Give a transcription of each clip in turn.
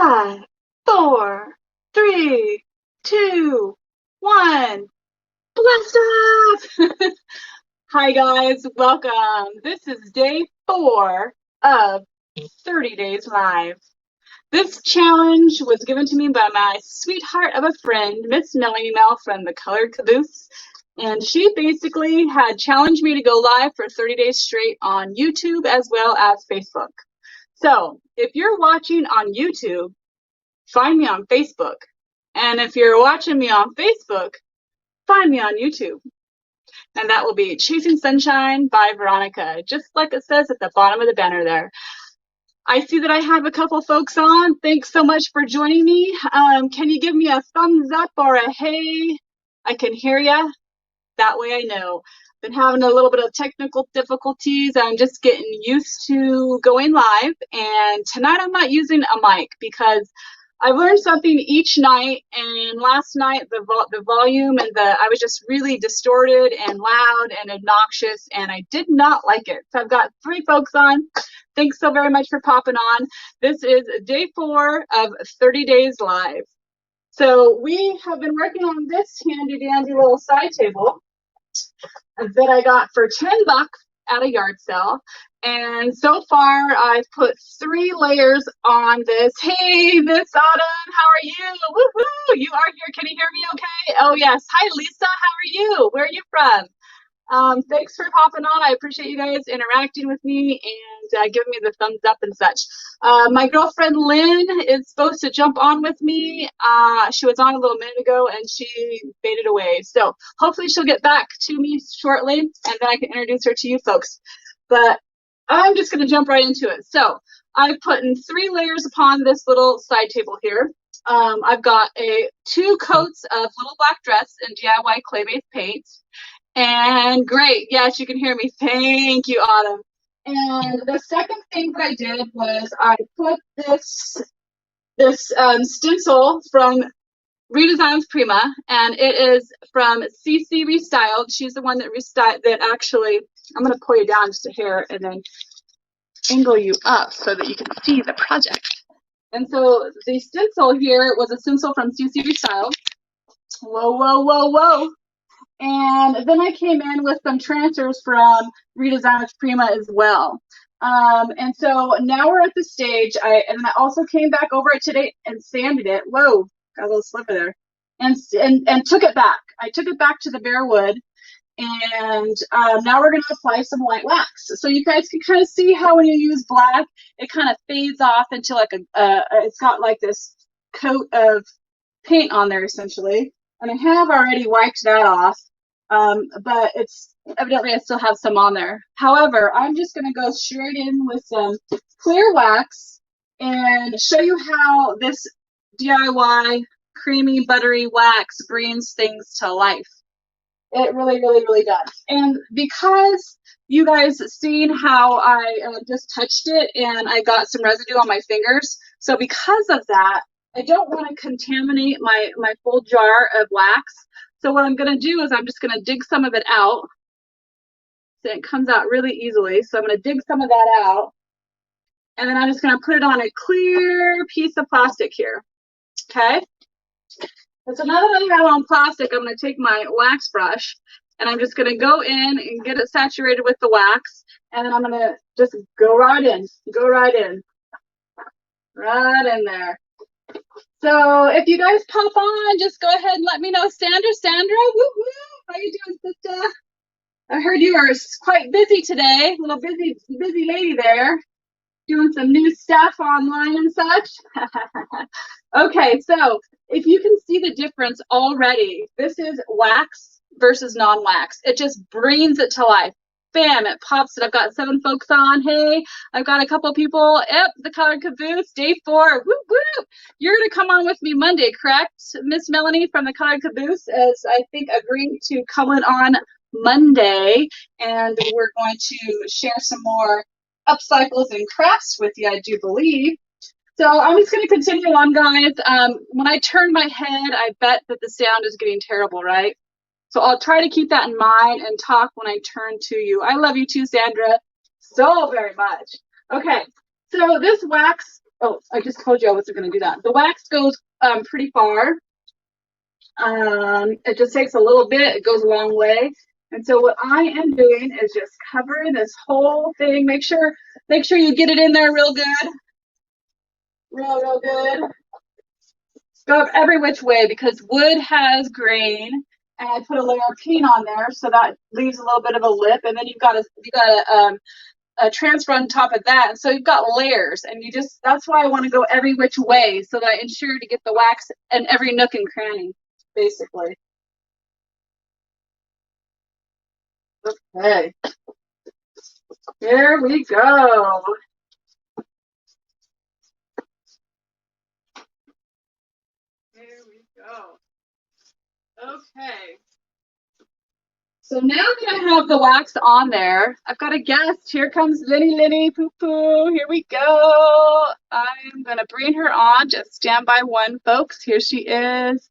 5, 4, 3, 2, 1. Blast off! Hi guys, welcome. This is day 4 of 30 Days Live. This challenge was given to me by my sweetheart of a friend, Miss Melanie Mel from the Colored Caboose. And she basically had challenged me to go live for 30 days straight on YouTube as well as Facebook. So if you're watching on YouTube, find me on Facebook. And if you're watching me on Facebook, find me on YouTube. And that will be Chasing Sunshine by Veronica, just like it says at the bottom of the banner there. I see that I have a couple folks on. Thanks so much for joining me. Can you give me a thumbs up or a hey? I can hear ya. That way I know. Been having a little bit of technical difficulties. I'm just getting used to going live. And tonight I'm not using a mic because I've learned something each night, and last night the volume and I was just really distorted and loud and obnoxious, and I did not like it. So I've got 3 folks on. Thanks so very much for popping on. This is day 4 of 30 Days Live. So we have been working on this handy dandy little side table that I got for $10 at a yard sale. And so far, I've put 3 layers on this. Hey, Miss Autumn, how are you? Woohoo! You are here. Can you hear me okay? Oh, yes. Hi, Lisa. How are you? Where are you from? Thanks for popping on. I appreciate you guys interacting with me and giving me the thumbs up and such. My girlfriend Lynn is supposed to jump on with me. She was on a little minute ago and she faded away. So hopefully she'll get back to me shortly and then I can introduce her to you folks. But I'm just going to jump right into it. So I've put in 3 layers upon this little side table here. I've got 2 coats of Little Black Dress in DIY clay-based paint. And great, yes, you can hear me. Thank you, Autumn. And the second thing that I did was I put this stencil from Redesigns Prima, and it is from CC Restyled. She's the one that actually, I'm going to pull you down just a hair and then angle you up so that you can see the project. And so the stencil here was a stencil from CC Restyled. Whoa, whoa, whoa, whoa. And then I came in with some transfers from Redesigns Prima as well. And so now we're at the stage. I also came back over it today and sanded it. Whoa, got a little slipper there. And took it back. I took it back to the bare wood. And now we're going to apply some white wax. So you guys can kind of see how when you use black, it kind of fades off into like it's got like this coat of paint on there essentially. And I have already wiped that off, but it's evidently I still have some on there. However, I'm just going to go straight in with some clear wax and show you how this DIY creamy, buttery wax brings things to life. It really, really, really does. And because you guys seen how I just touched it and I got some residue on my fingers, so because of that, I don't want to contaminate my full jar of wax. So what I'm going to do is I'm just going to dig some of it out. So it comes out really easily. So I'm going to dig some of that out. And then I'm just going to put it on a clear piece of plastic here. Okay? And so now that I have it on plastic, I'm going to take my wax brush and I'm just going to go in and get it saturated with the wax. And then I'm going to just go right in. Go right in. Right in there. So if you guys pop on, just go ahead and let me know. Sandra, woo-woo, how you doing, sister? I heard you are quite busy today, little busy lady there, doing some new stuff online and such. Okay, so if you can see the difference already, this is wax versus non-wax. It just brings it to life. Bam, it pops it. I've got 7 folks on. Hey, I've got a couple people. Yep, the Colored Caboose, day 4. Woo, woo. You're going to come on with me Monday, correct? Miss Melanie from the Colored Caboose is, I think, agreeing to come on Monday. And we're going to share some more upcycles and crafts with you, I do believe. So I'm just going to continue on, guys. When I turn my head, I bet that the sound is getting terrible, right? So I'll try to keep that in mind and talk when I turn to you. I love you too, Sandra, so very much. Okay, so this wax Oh, I just told you I wasn't going to do that. The wax goes pretty far. It just takes a little bit. It goes a long way. And so what I am doing is just covering this whole thing. Make sure you get it in there real good. Real good. Go every which way because wood has grain. And I put a layer of paint on there so that leaves a little bit of a lip. And then you've got a transfer on top of that. And so you've got layers, and that's why I want to go every which way so that I ensure to get the wax in every nook and cranny, basically. Okay. Here we go. Here we go. Okay. So now that I have the wax on there, I've got a guest. Here comes Lynnie Poo. Here we go. I'm going to bring her on. Just stand by one, folks. Here she is.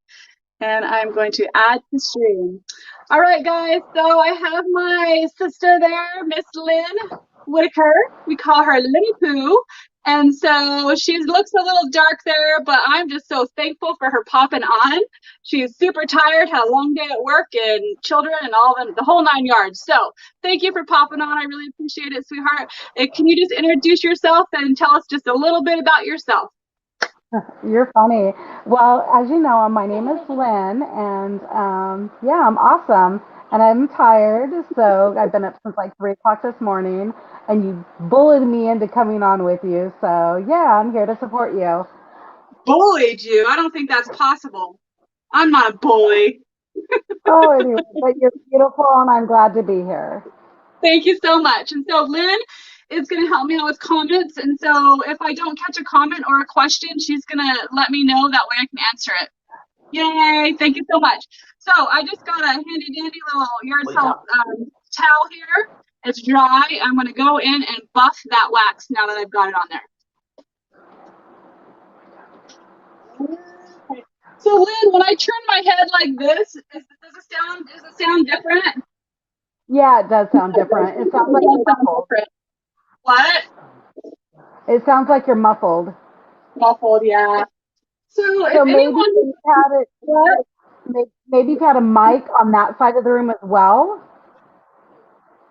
And I'm going to add to stream. All right, guys. So I have my sister there, Miss Lynn Whitaker. We call her Lynnie Poo. And so she looks a little dark there, but I'm just so thankful for her popping on. She's super tired, had a long day at work and children and all the whole 9 yards. So thank you for popping on. I really appreciate it, sweetheart. Can you just introduce yourself and tell us just a little bit about yourself? You're funny. Well, as you know, my name is Lynn, and yeah, I'm awesome. And I'm tired, so I've been up since like 3 o'clock this morning, and you bullied me into coming on with you. So yeah, I'm here to support you. Bullied you? I don't think that's possible. I'm not a bully. Oh, anyway, but you're beautiful, and I'm glad to be here. Thank you so much. And so Lynn is going to help me out with comments. And so if I don't catch a comment or a question, she's going to let me know. That way I can answer it. Yay. Thank you so much. So I just got a handy dandy little yard salt towel here. It's dry. I'm going to go in and buff that wax now that I've got it on there. Okay. So Lynn, when I turn my head like this, does it sound different? Yeah, it does sound different. It sounds like you're muffled. What? It sounds like you're muffled. Muffled, yeah. So if maybe anyone you've had it, what? maybe you've had a mic on that side of the room as well.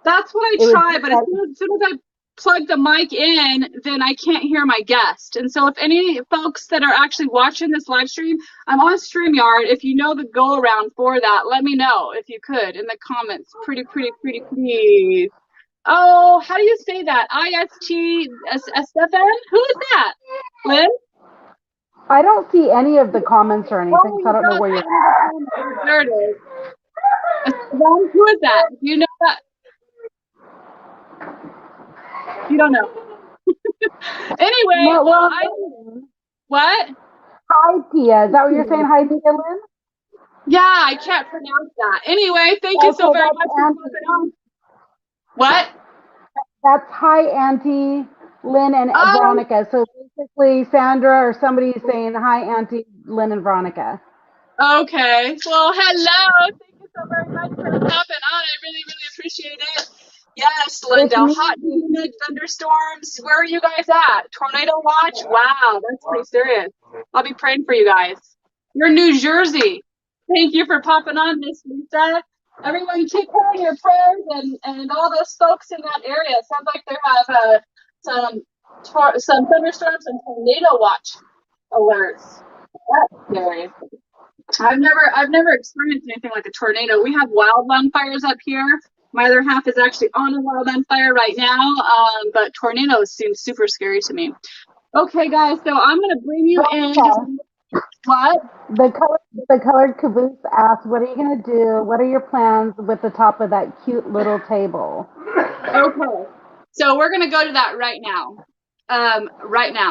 That's what I try, but as soon as I plug the mic in, then I can't hear my guest. And so if any folks that are actually watching this live stream, I'm on StreamYard. If you know the go around for that, let me know if you could in the comments. Pretty, please. Oh, how do you say that? IST Who is that? Lynn? I don't see any of the comments or anything, so I don't know where you're at. There it is. Who is that? Do you know that? You don't know. Anyway, what? Hi, Tia. Is that what you're saying? Hi, Tia, Lynn? Yeah, I can't pronounce that. Anyway, thank you so very much for popping on. What? That's hi, Auntie Lynn and Veronica. So basically, Sandra or somebody is saying hi, Auntie Lynn and Veronica. Okay. Well, hello. Thank you so very much for popping on. I really appreciate it. Yes, Linda. Hot, humid, thunderstorms. Where are you guys at? Tornado watch? Wow, that's pretty serious. I'll be praying for you guys. You're in New Jersey. Thank you for popping on, Miss Lisa. Everyone keep her in your prayers and all those folks in that area. It sounds like they have some thunderstorms and tornado watch alerts. That's scary. I've never experienced anything like a tornado. We have wildland fires up here. My other half is actually on a wildland fire right now, but tornadoes seem super scary to me. Okay, guys, so I'm going to bring you in. What? The colored caboose asked, what are you going to do? What are your plans with the top of that cute little table? Okay, so we're going to go to that right now.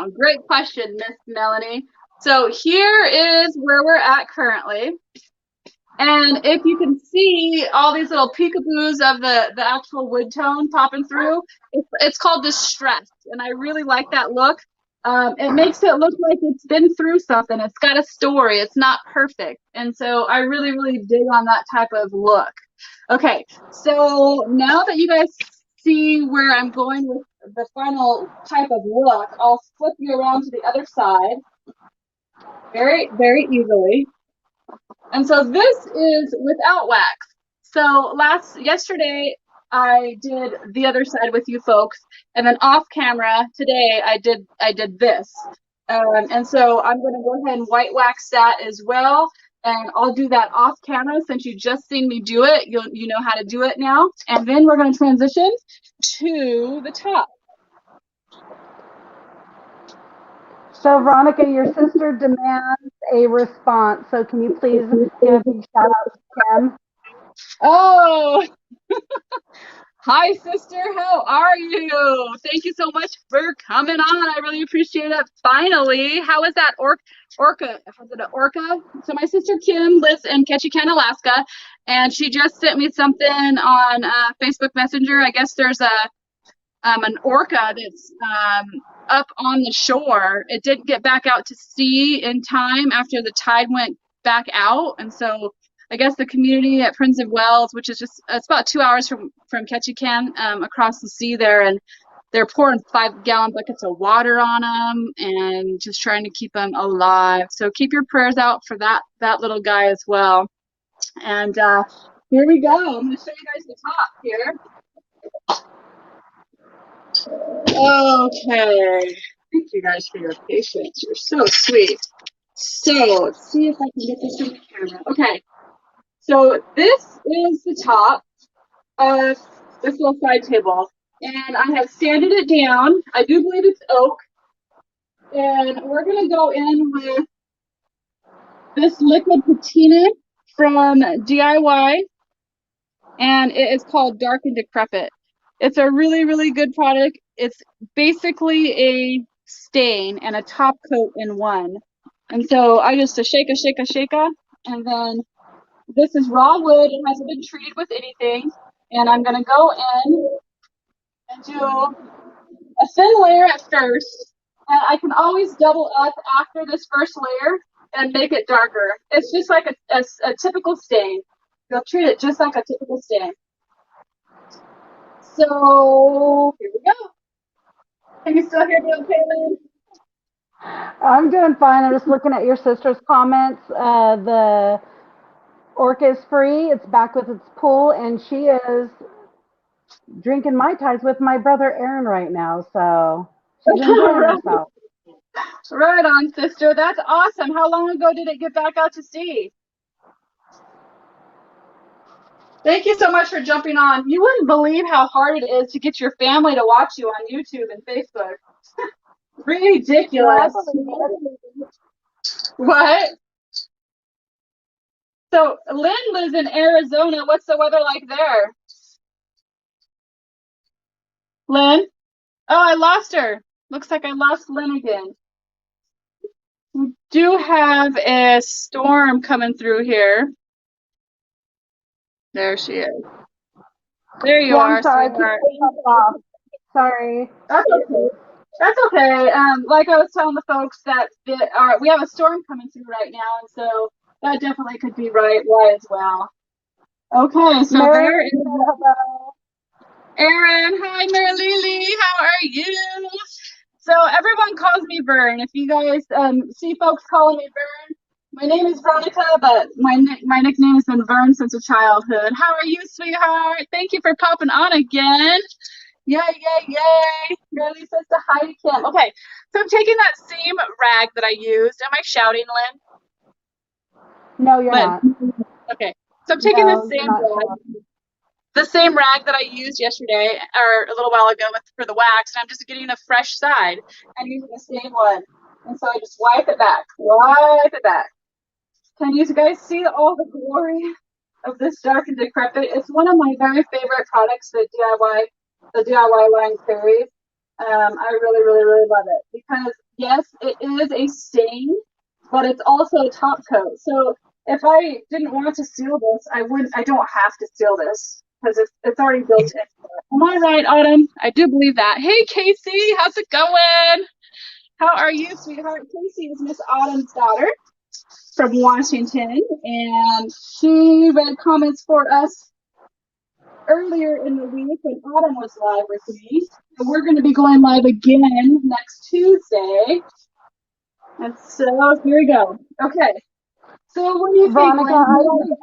Great question, Miss Melanie. So here is where we're at currently. And if you can see all these little peekaboos of the actual wood tone popping through, it's called distressed. And I really like that look. It makes it look like it's been through something. It's got a story. It's not perfect. And so I really dig on that type of look. Okay, so now that you guys see where I'm going with the final type of look, I'll flip you around to the other side very, very easily. And so this is without wax. So yesterday I did the other side with you folks, and then off camera today I did this. And so I'm going to go ahead and white wax that as well. And I'll do that off camera since you just seen me do it. You know how to do it now. And then we're going to transition to the top. So, Veronica, your sister demands a response. So, can you please give a big shout out to Kim? Oh, hi, sister. How are you? Thank you so much for coming on. I really appreciate it. Finally, how is that orca? Was it an orca? So my sister Kim lives in Ketchikan, Alaska, and she just sent me something on Facebook Messenger. I guess there's an orca that's up on the shore. It didn't get back out to sea in time after the tide went back out, and so I guess the community at Prince of Wales, which is it's about 2 hours from Ketchikan, across the sea there, and they're pouring 5-gallon buckets of water on them and just trying to keep them alive. So keep your prayers out for that little guy as well. And here we go. I'm going to show you guys the top here. Okay. Thank you guys for your patience. You're so sweet. So let's see if I can get this on the camera. Okay. So this is the top of this little side table. And I have sanded it down. I do believe it's oak. And we're going to go in with this liquid patina from DIY. And it is called Dark and Decrepit. It's a really, really good product. It's basically a stain and a top coat in one. And so I just shake, and then this is raw wood. It hasn't been treated with anything. And I'm going to go in and do a thin layer at first. And I can always double up after this first layer and make it darker. It's just like a typical stain. You'll treat it just like a typical stain. So here we go. Can you still hear me okay, Lynn? I'm doing fine. I'm just looking at your sister's comments. The orca is free. It's back with its pool, and she is drinking Mai Tais with my brother Aaron right now. So she's enjoying herself. Right on, sister. That's awesome. How long ago did it get back out to sea? Thank you so much for jumping on. You wouldn't believe how hard it is to get your family to watch you on YouTube and Facebook. Ridiculous. What? So Lynn lives in Arizona. What's the weather like there? Lynn? Oh, I lost her. Looks like I lost Lynn again. We do have a storm coming through here. There she is. There you are. I'm sorry. Sorry. That's okay. That's okay. Like I was telling the folks that we have a storm coming through right now, and so that definitely could be why as well. Okay, so Mary, there is Aaron. Hi, Mary Lily. How are you? So everyone calls me Vern. If you guys see folks calling me Vern, my name is Veronica, but my nickname has been Vern since childhood. How are you, sweetheart? Thank you for popping on again. Yay, yay, yay. Girlie says to hi to Kim. Okay, so I'm taking that same rag that I used. Am I shouting, Lynn? No, you're not. Okay, so I'm taking the same rag that I used yesterday or a little while ago for the wax, and I'm just getting a fresh side and using the same one. And so I just wipe it back. Can you guys see all the glory of this Dark and Decrepit? It's one of my very favorite products that the DIY line carries. I really, really, really love it because yes, it is a stain, but it's also a top coat. So if I didn't want to seal this, I don't have to seal this because it's already built in. Am I right, Autumn? I do believe that. Hey, Casey, how's it going? How are you, sweetheart? Casey is Miss Autumn's daughter from Washington, and she read comments for us earlier in the week when Autumn was live with me. And we're going to be going live again next Tuesday. And so here we go. Okay. So what do you think, Veronica, Lynn?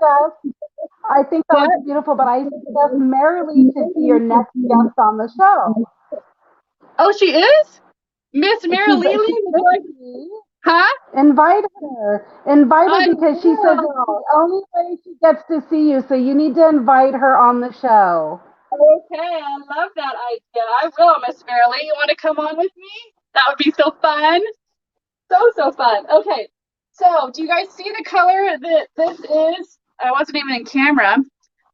I think that What? looks beautiful, but I suggest Marilee should be your next guest on the show. Oh, she is? Miss Mary She Lely? should be. Huh? Invite her. Invite her I because she says it's will. the only way she gets to see you. So you need to invite her on the show. Okay, I love that idea. I will, Miss Merrily. You want to come on with me? That would be so fun. So fun. Okay, so do you guys see the color that this is? I wasn't even in camera.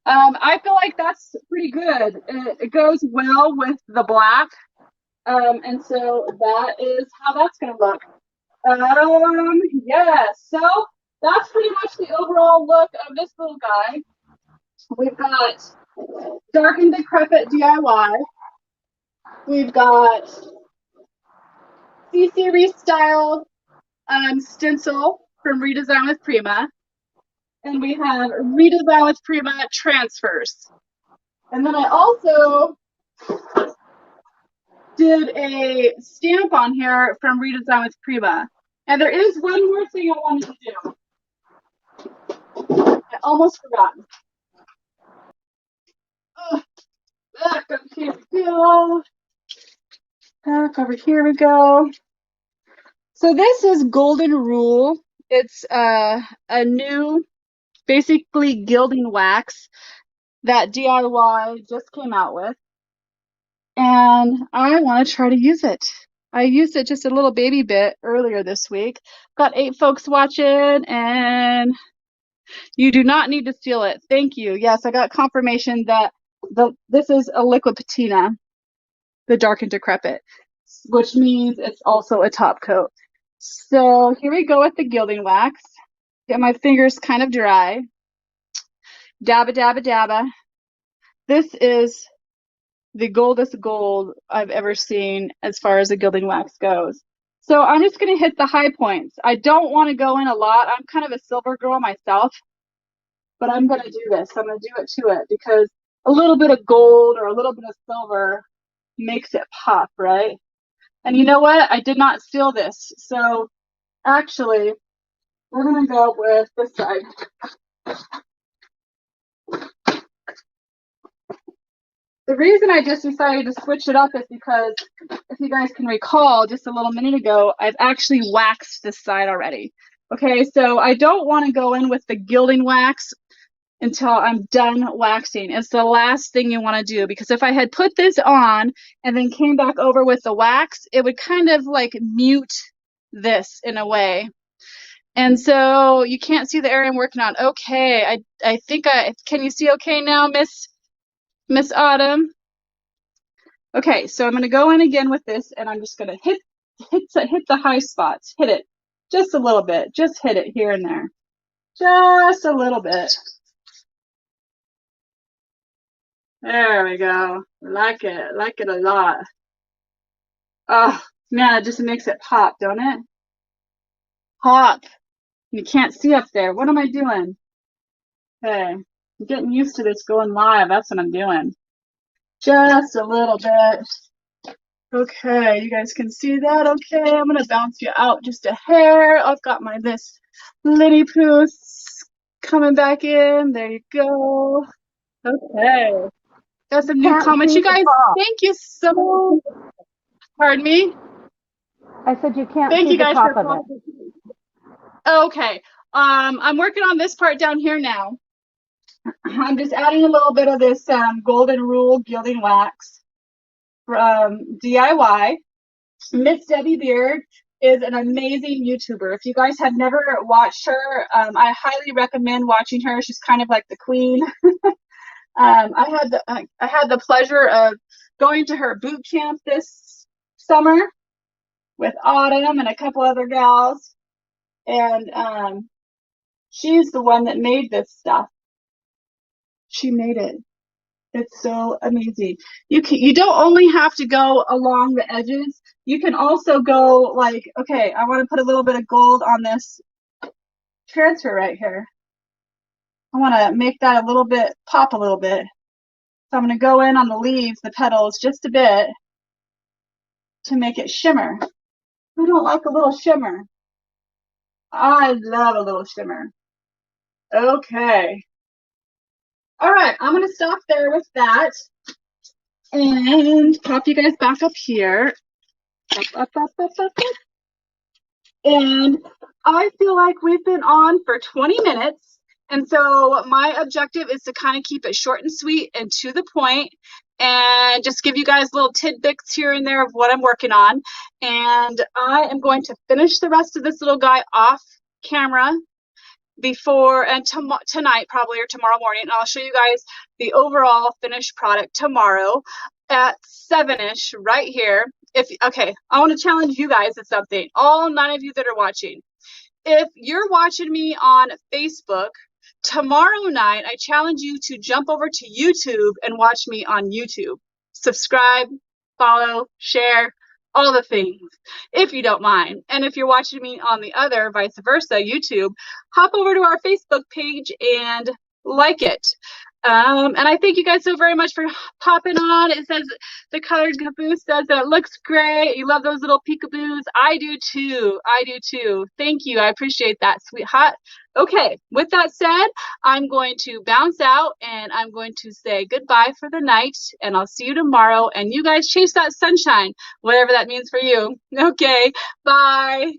I feel like that's pretty good. It goes well with the black. And so that is how that's going to look. Yeah, so that's pretty much the overall look of this little guy. We've got Dark and Decrepit DIY. We've got C-Series style stencil from Redesign with Prima. And we have Redesign with Prima transfers. And then I also did a stamp on here from Redesign with Prima. And there is one more thing I wanted to do. I almost forgot. Back up here we go. Back over here we go. So this is Golden Rule. It's a new, basically gilding wax that DIY just came out with. And I want to try to use it. I used it just a little baby bit earlier this week. Got 8 folks watching, and you do not need to steal it. Thank you. Yes, I got confirmation that this is a liquid patina, the Dark and Decrepit, which means it's also a top coat. So here we go with the gilding wax. Get my fingers kind of dry. Dabba, dabba, dabba. This is the goldest gold I've ever seen as far as the gilding wax goes. So I'm just going to hit the high points. I don't want to go in a lot. I'm kind of a silver girl myself, but I'm going to do this. I'm going to do it to it because a little bit of gold or a little bit of silver makes it pop, right? And you know what? I did not steal this. So actually, we're going to go with this side. The reason I just decided to switch it up is because, if you guys can recall, just a little minute ago, I've actually waxed this side already. Okay, so I don't want to go in with the gilding wax until I'm done waxing. It's the last thing you want to do, because if I had put this on and then came back over with the wax, it would kind of like mute this in a way. And so you can't see the area I'm working on. Okay, I think can you see okay now, Miss Autumn? Okay, so I'm going to go in again with this, and I'm just going to hit the high spots. Hit it just a little bit. Just hit it here and there. Just a little bit. There we go. Like it a lot. Oh, man, it just makes it pop, don't it? Pop. You can't see up there. What am I doing? Okay, I'm getting used to this going live. That's what I'm doing. Just a little bit. Okay, you guys can see that. Okay, I'm gonna bounce you out just a hair. I've got my Miss Lynnie Poo coming back in. There you go. Okay, got some new Can't comments. see You the guys, top. thank you so. Pardon me. I said you can't Thank see you the guys top for of it. commenting. Okay, I'm working on this part down here now. I'm just adding a little bit of this Golden Rule gilding wax from DIY. Miss Debbie Beard is an amazing YouTuber. If you guys have never watched her, I highly recommend watching her. She's kind of like the queen. I had the pleasure of going to her boot camp this summer with Autumn and a couple other gals, and she's the one that made this stuff. She made it. It's so amazing. You don't only have to go along the edges. You can also go like, okay, I want to put a little bit of gold on this transfer right here. I want to make that a little bit pop a little bit. So I'm going to go in on the leaves, the petals, just a bit to make it shimmer. Who don't like a little shimmer? I love a little shimmer. Okay. All right, I'm going to stop there with that and pop you guys back up here. Up. And I feel like we've been on for 20 minutes. And so my objective is to kind of keep it short and sweet and to the point and just give you guys little tidbits here and there of what I'm working on. And I am going to finish the rest of this little guy off camera before and tonight probably, or tomorrow morning, and I'll show you guys the overall finished product tomorrow at 7ish right here. Okay, I want to challenge you guys at something, all 9 of you that are watching. If you're watching me on Facebook, tomorrow night I challenge you to jump over to YouTube and watch me on YouTube. Subscribe, follow, share, all the things, if you don't mind. And if you're watching me on the other, vice versa, YouTube, hop over to our Facebook page and like it. And I thank you guys so very much for popping on. It says, the colored caboose says that it looks great. You love those little peekaboos. I do too. I do too. Thank you. I appreciate that, sweetheart. Okay, with that said, I'm going to bounce out and I'm going to say goodbye for the night, and I'll see you tomorrow. And you guys chase that sunshine, whatever that means for you. Okay, bye.